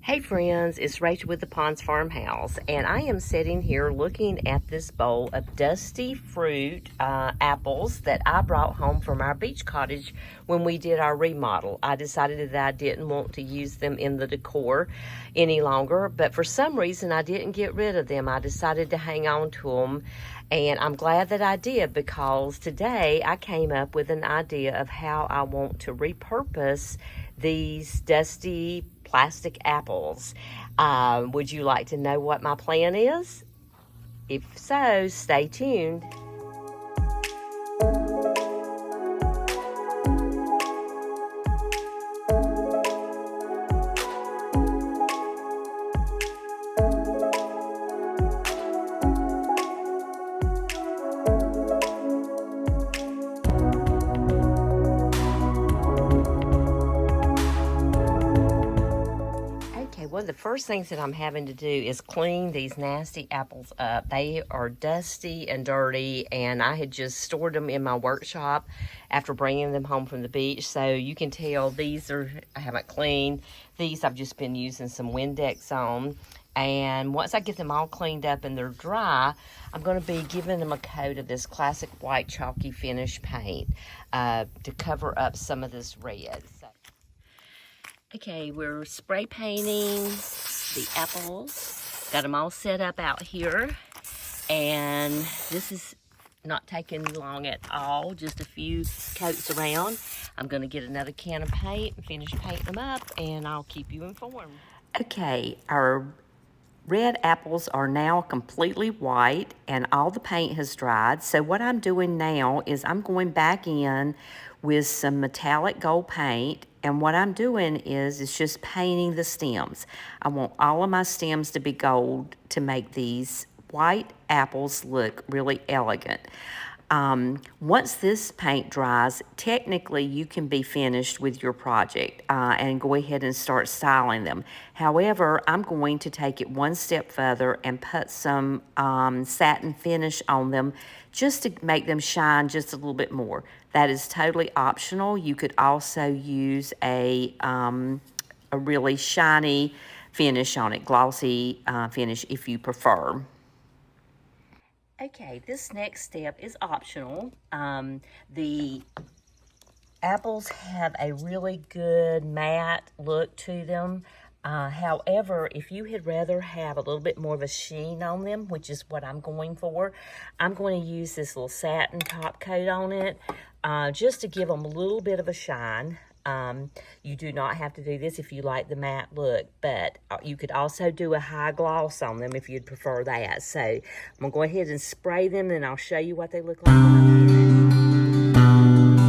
Hey friends, it's Rachel with the Ponds Farmhouse, and I am sitting here looking at this bowl of dusty fruit apples that I brought home from our beach cottage when we did our remodel. I decided that I didn't want to use them in the decor any longer, but for some reason I didn't get rid of them. I decided to hang on to them, and I'm glad that I did, because today I came up with an idea of how I want to repurpose these dusty plastic apples. Would you like to know what my plan is? If so, stay tuned. One of the first things that I'm having to do is clean these nasty apples up. They are dusty and dirty, and I had just stored them in my workshop after bringing them home from the beach. So you can tell these I haven't cleaned. These I've just been using some Windex on. And once I get them all cleaned up and they're dry, I'm going to be giving them a coat of this classic white chalky finish paint to cover up some of this red. Okay, we're spray painting the apples. Got them all set up out here. And this is not taking long at all, just a few coats around. I'm gonna get another can of paint and finish painting them up, and I'll keep you informed. Okay, our red apples are now completely white and all the paint has dried. So what I'm doing now is I'm going back in with some metallic gold paint, and what I'm doing is just painting the stems. I want all of my stems to be gold to make these white apples look really elegant. Once this paint dries, technically you can be finished with your project and go ahead and start styling them. However, I'm going to take it one step further and put some satin finish on them just to make them shine just a little bit more. That is totally optional. You could also use a really shiny finish on it, glossy finish if you prefer. Okay, this next step is optional. The apples have a really good matte look to them. However, if you had rather have a little bit more of a sheen on them, which is what I'm going for, I'm going to use this little satin top coat on it just to give them a little bit of a shine. You do not have to do this if you like the matte look, but you could also do a high gloss on them if you'd prefer that. So I'm going to go ahead and spray them, and I'll show you what they look like when I'm finished.